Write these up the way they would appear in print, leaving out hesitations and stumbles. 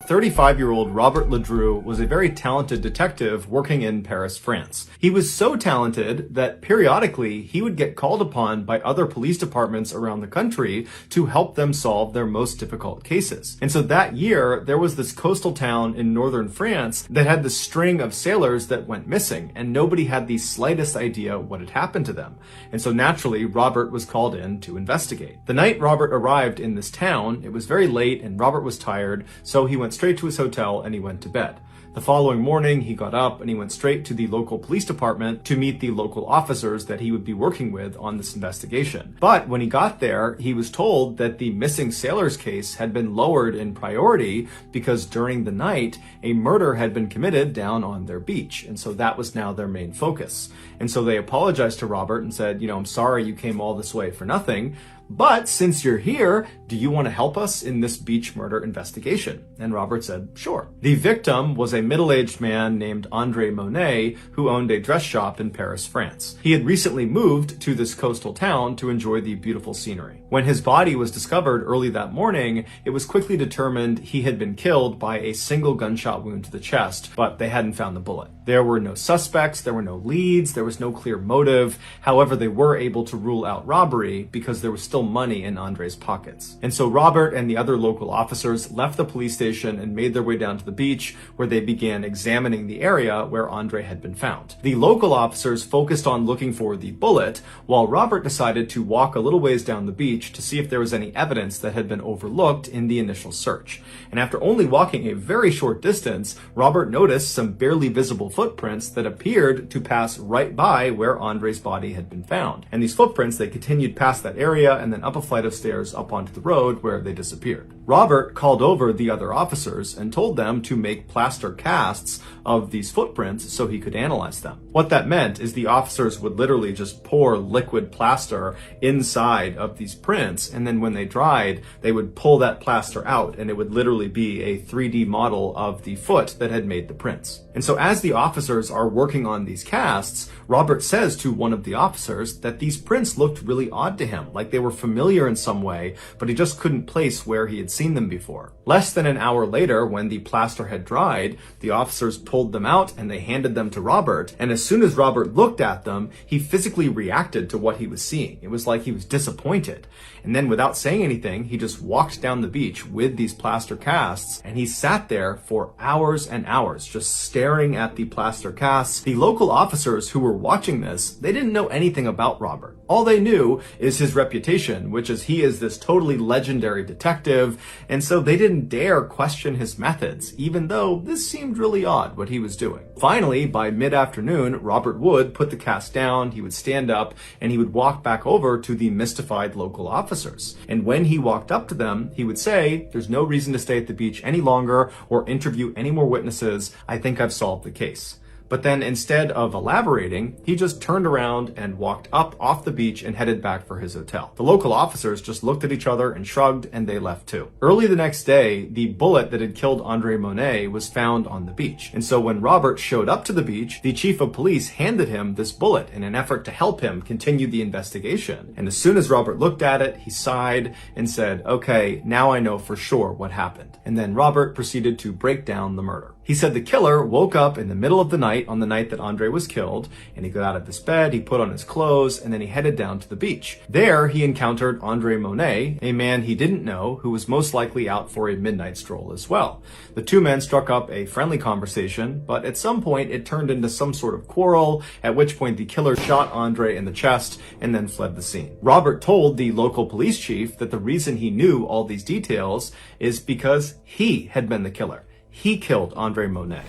35-year-old Robert Ledru was a very talented detective working in Paris, France. He was so talented that periodically he would get called upon by other police departments around the country to help them solve their most difficult cases. And so that year, there was this coastal town in northern France that had this string of sailors that went missing, and nobody had the slightest idea what had happened to them. And so naturally, Robert was called in to investigate. The night Robert arrived in this town, it was very late and Robert was tired, so he went straight to his hotel and he went to bed. The following morning, he got up and he went straight to the local police department to meet the local officers that he would be working with on this investigation. But when he got there, he was told that the missing sailors case had been lowered in priority because during the night, a murder had been committed down on their beach. And so that was now their main focus. And so they apologized to Robert and said, I'm sorry you came all this way for nothing. But since you're here, do you want to help us in this beach murder investigation? And Robert said, sure. The victim was a middle-aged man named Andre Monet, who owned a dress shop in Paris, France. He had recently moved to this coastal town to enjoy the beautiful scenery. When his body was discovered early that morning, it was quickly determined he had been killed by a single gunshot wound to the chest, but they hadn't found the bullet. There were no suspects, there were no leads, there was no clear motive. However, they were able to rule out robbery because there was still money in Andre's pockets. And so Robert and the other local officers left the police station and made their way down to the beach, where they began examining the area where Andre had been found. The local officers focused on looking for the bullet, while Robert decided to walk a little ways down the beach to see if there was any evidence that had been overlooked in the initial search. And after only walking a very short distance, Robert noticed some barely visible footprints that appeared to pass right by where Andre's body had been found. And these footprints, they continued past that area and then up a flight of stairs up onto the road where they disappeared. Robert called over the other officers and told them to make plaster casts of these footprints so he could analyze them. What that meant is the officers would literally just pour liquid plaster inside of these prints, and then when they dried, they would pull that plaster out and it would literally be a 3D model of the foot that had made the prints. And so as the officers are working on these casts, Robert says to one of the officers that these prints looked really odd to him, like they were familiar in some way, but he just couldn't place where he had seen them before. Less than an hour later, when the plaster had dried, the officers pulled them out and they handed them to Robert, and as soon as Robert looked at them, he physically reacted to what he was seeing. It was like he was disappointed. And then without saying anything, he just walked down the beach with these plaster casts, and he sat there for hours and hours, just staring at the plaster casts. The local officers who were watching this, they didn't know anything about Robert. All they knew is his reputation, which is he is this totally legendary detective, and so they didn't dare question his methods, even though this seemed really odd what he was doing. Finally, by mid-afternoon, Robert would put the cast down, he would stand up, and he would walk back over to the mystified local officers. And when he walked up to them, he would say, "There's no reason to stay at the beach any longer or interview any more witnesses. I think I've solved the case." But then instead of elaborating, he just turned around and walked up off the beach and headed back for his hotel. The local officers just looked at each other and shrugged, and they left too. Early the next day, the bullet that had killed Andre Monet was found on the beach. And so when Robert showed up to the beach, the chief of police handed him this bullet in an effort to help him continue the investigation. And as soon as Robert looked at it, he sighed and said, "Okay, now I know for sure what happened." And then Robert proceeded to break down the murder. He said the killer woke up in the middle of the night on the night that Andre was killed, and he got out of his bed, he put on his clothes, and then he headed down to the beach. There, he encountered Andre Monet, a man he didn't know, who was most likely out for a midnight stroll as well. The two men struck up a friendly conversation, but at some point it turned into some sort of quarrel, at which point the killer shot Andre in the chest and then fled the scene. Robert told the local police chief that the reason he knew all these details is because he had been the killer. He killed Andre Monet.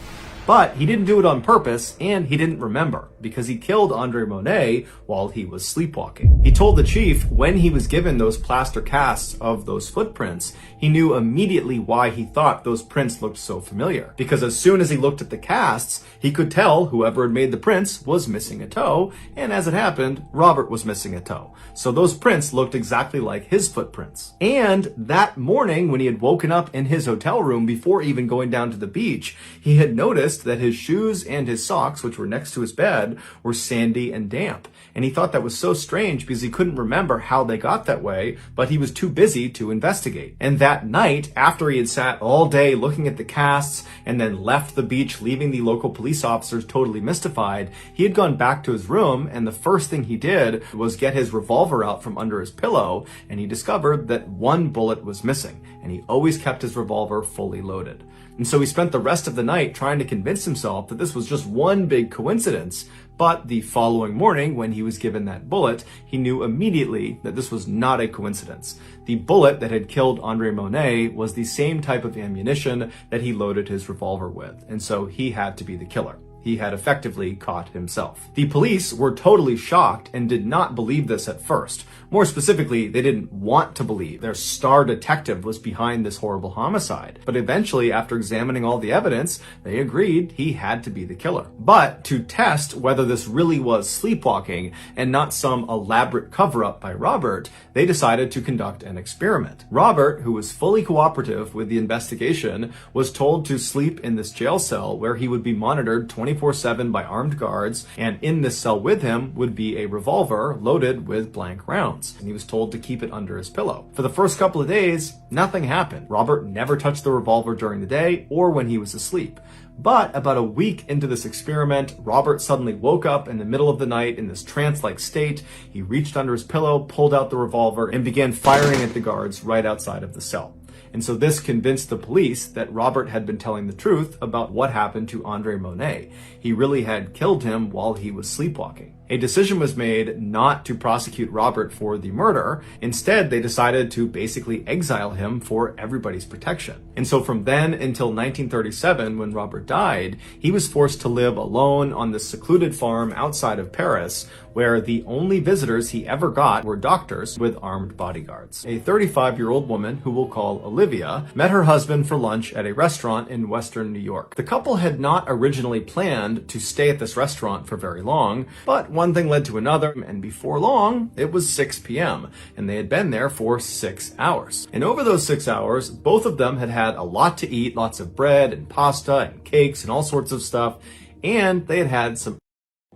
But he didn't do it on purpose, and he didn't remember, because he killed Andre Monet while he was sleepwalking. He told the chief when he was given those plaster casts of those footprints, he knew immediately why he thought those prints looked so familiar. Because as soon as he looked at the casts, he could tell whoever had made the prints was missing a toe, and as it happened, Robert was missing a toe. So those prints looked exactly like his footprints. And that morning, when he had woken up in his hotel room before even going down to the beach, he had noticed noticed that his shoes and his socks, which were next to his bed, were sandy and damp. And he thought that was so strange because he couldn't remember how they got that way, but he was too busy to investigate. And that night, after he had sat all day looking at the casts and then left the beach, leaving the local police officers totally mystified, he had gone back to his room, and the first thing he did was get his revolver out from under his pillow, and he discovered that one bullet was missing, and he always kept his revolver fully loaded. And so he spent the rest of the night trying to convince himself that this was just one big coincidence. But the following morning, when he was given that bullet, he knew immediately that this was not a coincidence. The bullet that had killed Andre Monet was the same type of ammunition that he loaded his revolver with, and so he had to be the killer. He had effectively caught himself. The police were totally shocked and did not believe this at first. More specifically, they didn't want to believe their star detective was behind this horrible homicide. But eventually, after examining all the evidence, they agreed he had to be the killer. But to test whether this really was sleepwalking and not some elaborate cover-up by Robert, they decided to conduct an experiment. Robert, who was fully cooperative with the investigation, was told to sleep in this jail cell where he would be monitored 24/7 by armed guards, and in this cell with him would be a revolver loaded with blank rounds. And he was told to keep it under his pillow. For the first couple of days, nothing happened. Robert never touched the revolver during the day or when he was asleep. But about a week into this experiment, Robert suddenly woke up in the middle of the night in this trance-like state. He reached under his pillow, pulled out the revolver, and began firing at the guards right outside of the cell. And so this convinced the police that Robert had been telling the truth about what happened to Andre Monet. He really had killed him while he was sleepwalking. A decision was made not to prosecute Robert for the murder. Instead, they decided to basically exile him for everybody's protection. And so from then until 1937, when Robert died, he was forced to live alone on this secluded farm outside of Paris, where the only visitors he ever got were doctors with armed bodyguards. A 35-year-old woman, who we'll call Olivia, met her husband for lunch at a restaurant in Western New York. The couple had not originally planned to stay at this restaurant for very long, but one thing led to another, and before long, it was 6 p.m., and they had been there for 6 hours. And over those 6 hours, both of them had had a lot to eat, lots of bread and pasta and cakes and all sorts of stuff, and they had had some,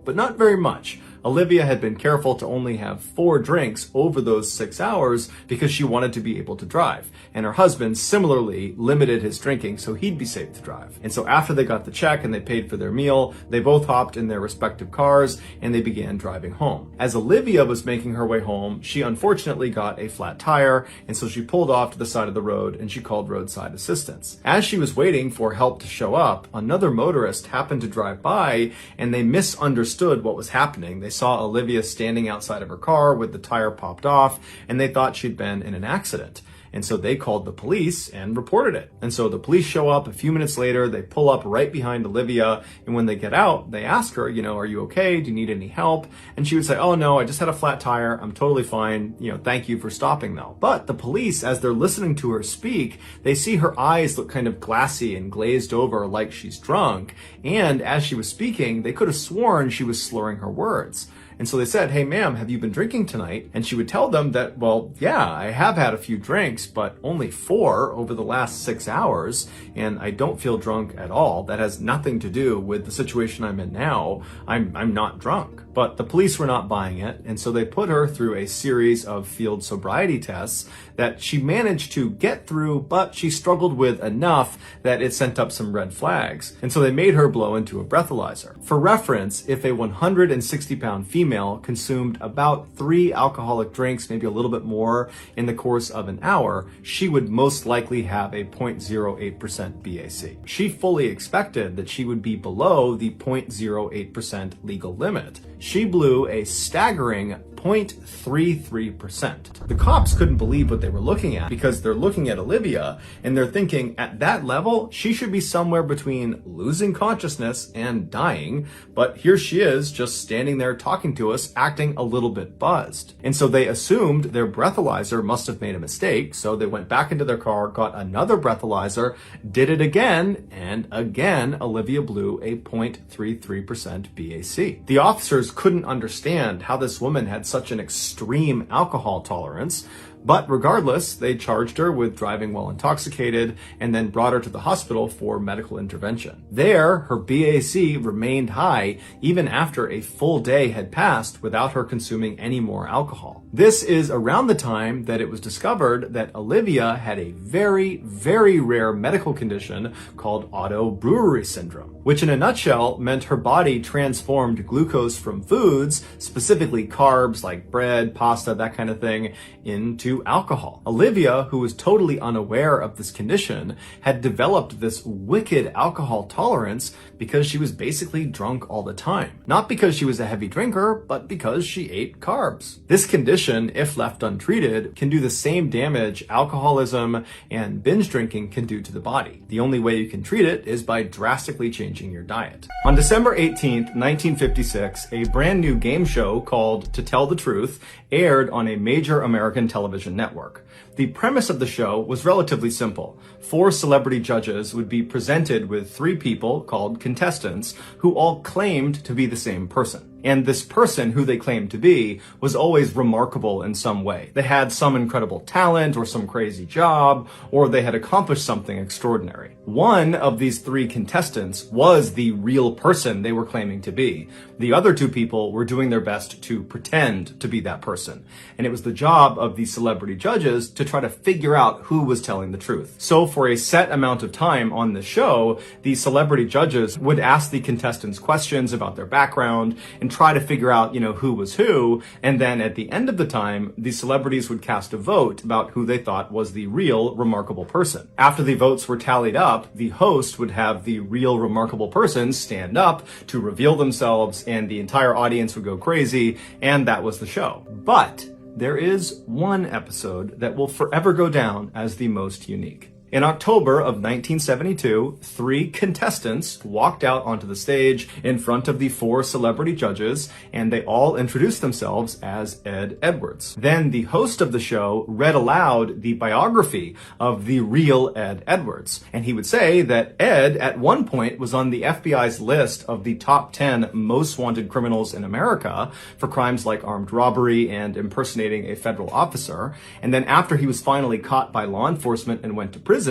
but not very much. Olivia had been careful to only have 4 drinks over those 6 hours because she wanted to be able to drive. And her husband similarly limited his drinking so he'd be safe to drive. And so after they got the check and they paid for their meal, they both hopped in their respective cars and they began driving home. As Olivia was making her way home, she unfortunately got a flat tire, and so she pulled off to the side of the road and she called roadside assistance. As she was waiting for help to show up, another motorist happened to drive by and they misunderstood what was happening. They saw Olivia standing outside of her car with the tire popped off, and they thought she'd been in an accident. And so they called the police and reported it. And so the police show up a few minutes later, they pull up right behind Olivia, and when they get out, they ask her, are you okay? Do you need any help? And she would say, oh no, I just had a flat tire. I'm totally fine. Thank you for stopping though. But the police, as they're listening to her speak, they see her eyes look kind of glassy and glazed over like she's drunk. And as she was speaking, they could have sworn she was slurring her words. And so they said, hey ma'am, have you been drinking tonight? And she would tell them that, well, yeah, I have had a few drinks, but only 4 over the last 6 hours, and I don't feel drunk at all. That has nothing to do with the situation I'm in now. I'm not drunk. But the police were not buying it, and so they put her through a series of field sobriety tests that she managed to get through, but she struggled with enough that it sent up some red flags. And so they made her blow into a breathalyzer. For reference, if a 160-pound female consumed about 3 alcoholic drinks, maybe a little bit more, in the course of an hour, she would most likely have a 0.08% BAC. She fully expected that she would be below the 0.08% legal limit. She blew a staggering 0.33%. The cops couldn't believe what they were looking at because they're looking at Olivia and they're thinking at that level, she should be somewhere between losing consciousness and dying. But here she is just standing there talking to us, acting a little bit buzzed. And so they assumed their breathalyzer must have made a mistake. So they went back into their car, got another breathalyzer, did it again, and again, Olivia blew a 0.33% BAC. The officers couldn't understand how this woman had such an extreme alcohol tolerance, But regardless, they charged her with driving while intoxicated and then brought her to the hospital for medical intervention. There, her BAC remained high even after a full day had passed without her consuming any more alcohol. This is around the time that it was discovered that Olivia had a very, very rare medical condition called autobrewery syndrome, which in a nutshell meant her body transformed glucose from foods, specifically carbs like bread, pasta, that kind of thing, into alcohol. Olivia, who was totally unaware of this condition, had developed this wicked alcohol tolerance because she was basically drunk all the time. Not because she was a heavy drinker, but because she ate carbs. This condition, if left untreated, can do the same damage alcoholism and binge drinking can do to the body. The only way you can treat it is by drastically changing your diet. On December 18th, 1956, a brand new game show called To Tell the Truth aired on a major American television network. The premise of the show was relatively simple. 4 celebrity judges would be presented with 3 people called contestants who all claimed to be the same person. And this person who they claimed to be was always remarkable in some way. They had some incredible talent or some crazy job, or they had accomplished something extraordinary. One of these 3 contestants was the real person they were claiming to be. The other 2 people were doing their best to pretend to be that person. And it was the job of the celebrity judges to try to figure out who was telling the truth. So for a set amount of time on the show, the celebrity judges would ask the contestants questions about their background and try to figure out, who was who. And then at the end of the time, the celebrities would cast a vote about who they thought was the real remarkable person. After the votes were tallied up, the host would have the real remarkable person stand up to reveal themselves, and the entire audience would go crazy, and that was the show. But there is one episode that will forever go down as the most unique. In October of 1972, 3 contestants walked out onto the stage in front of the 4 celebrity judges, and they all introduced themselves as Ed Edwards. Then the host of the show read aloud the biography of the real Ed Edwards, and he would say that Ed at one point was on the FBI's list of the top 10 most wanted criminals in America for crimes like armed robbery and impersonating a federal officer. And then after he was finally caught by law enforcement and went to prison,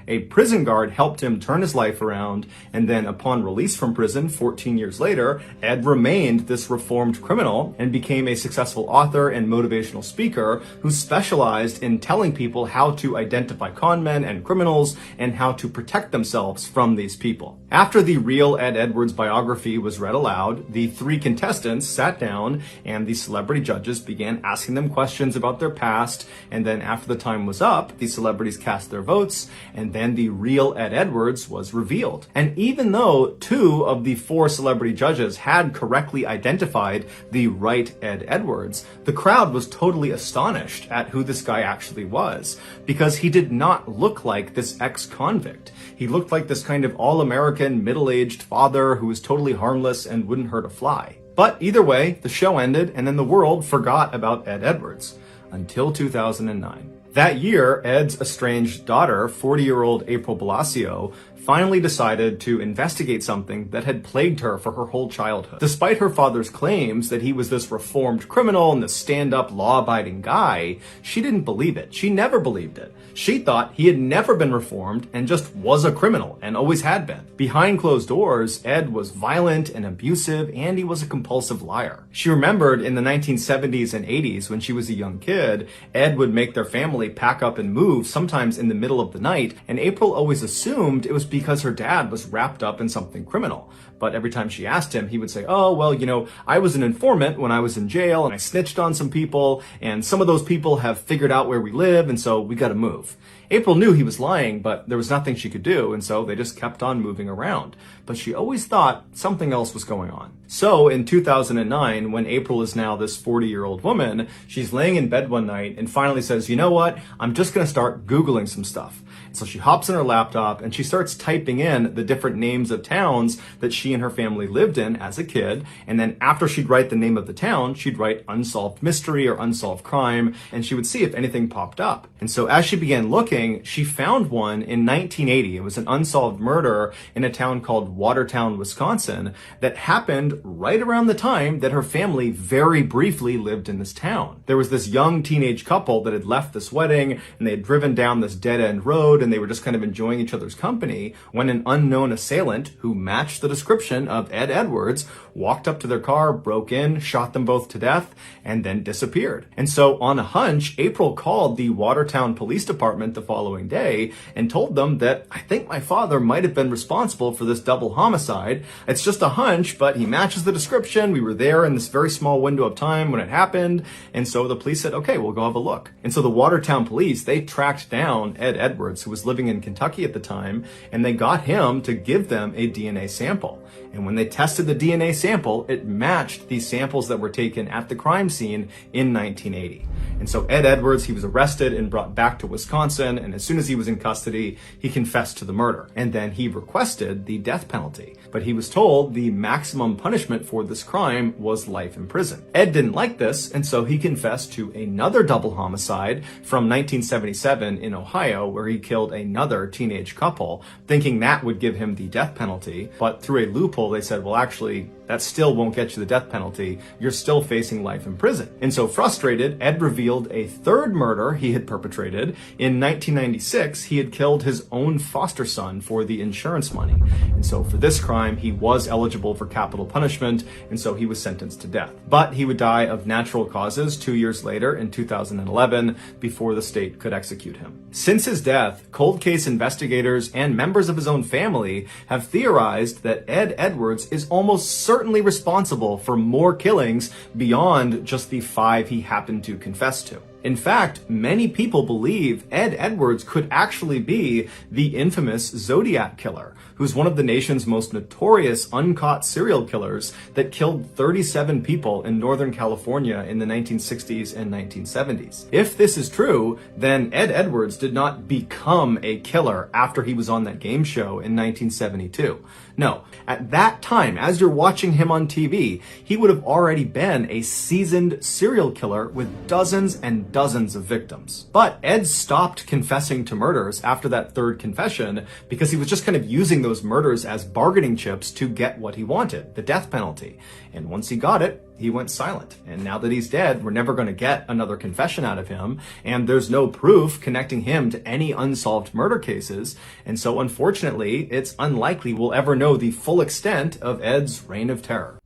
a prison guard helped him turn his life around, and then upon release from prison 14 years later, Ed remained this reformed criminal and became a successful author and motivational speaker who specialized in telling people how to identify con men and criminals and how to protect themselves from these people. After the real Ed Edwards biography was read aloud, the 3 contestants sat down and the celebrity judges began asking them questions about their past, and then after the time was up, the celebrities cast their votes, and then the real Ed Edwards was revealed. And even though 2 of the 4 celebrity judges had correctly identified the right Ed Edwards, the crowd was totally astonished at who this guy actually was, because he did not look like this ex-convict. He looked like this kind of all-American middle-aged father who was totally harmless and wouldn't hurt a fly. But either way, the show ended, and then the world forgot about Ed Edwards until 2009. That year, Ed's estranged daughter, 40-year-old April Blasio, finally decided to investigate something that had plagued her for her whole childhood. Despite her father's claims that he was this reformed criminal and this stand-up, law-abiding guy, she didn't believe it. She never believed it. She thought he had never been reformed and just was a criminal and always had been. Behind closed doors, Ed was violent and abusive, and he was a compulsive liar. She remembered in the 1970s and 80s when she was a young kid, Ed would make their family pack up and move, sometimes in the middle of the night, and April always assumed it was because her dad was wrapped up in something criminal. But every time she asked him, he would say, oh, well, I was an informant when I was in jail and I snitched on some people, and some of those people have figured out where we live, and so we gotta move. April knew he was lying, but there was nothing she could do, and so they just kept on moving around. But she always thought something else was going on. So in 2009, when April is now this 40-year-old woman, she's laying in bed one night and finally says, you know what? I'm just gonna start Googling some stuff. So she hops on her laptop and she starts typing in the different names of towns that she and her family lived in as a kid. And then after she'd write the name of the town, she'd write unsolved mystery or unsolved crime, and she would see if anything popped up. And so as she began looking, looking, she found one in 1980. It was an unsolved murder in a town called Watertown, Wisconsin, that happened right around the time that her family very briefly lived in this town. There was this young teenage couple that had left this wedding, and they had driven down this dead-end road, and they were just kind of enjoying each other's company when an unknown assailant who matched the description of Ed Edwards walked up to their car, broke in, shot them both to death, and then disappeared. And so on a hunch, April called the Watertown Police Department the following day and told them that, I think my father might have been responsible for this double homicide. It's just a hunch, but he matches the description. We were there in this very small window of time when it happened. And so the police said, okay, we'll go have a look. And so the Watertown police, they tracked down Ed Edwards, who was living in Kentucky at the time, and they got him to give them a DNA sample. And when they tested the DNA sample, it matched the samples that were taken at the crime scene in 1980. And so Ed Edwards, he was arrested and brought back to Wisconsin, and as soon as he was in custody, he confessed to the murder. And then he requested the death penalty. But he was told the maximum punishment for this crime was life in prison. Ed didn't like this, and so he confessed to another double homicide from 1977 in Ohio, where he killed another teenage couple, thinking that would give him the death penalty. But through a loophole, they said, well, actually, that still won't get you the death penalty. You're still facing life in prison. And so frustrated, Ed revealed a third murder he had perpetrated. In 1996, he had killed his own foster son for the insurance money. And so for this crime, he was eligible for capital punishment, and so he was sentenced to death. But he would die of natural causes 2 years later in 2011 before the state could execute him. Since his death, cold case investigators and members of his own family have theorized that Ed Edwards is almost certainly responsible for more killings beyond just the 5 he happened to confess to. In fact, many people believe Ed Edwards could actually be the infamous Zodiac killer, who's one of the nation's most notorious uncaught serial killers that killed 37 people in Northern California in the 1960s and 1970s. If this is true, then Ed Edwards did not become a killer after he was on that game show in 1972. No, at that time, as you're watching him on TV, he would have already been a seasoned serial killer with dozens and dozens of victims. But Ed stopped confessing to murders after that third confession because he was just kind of using those murders as bargaining chips to get what he wanted, the death penalty. And once he got it, he went silent. And now that he's dead, we're never going to get another confession out of him. And there's no proof connecting him to any unsolved murder cases. And so unfortunately, it's unlikely we'll ever know the full extent of Ed's reign of terror.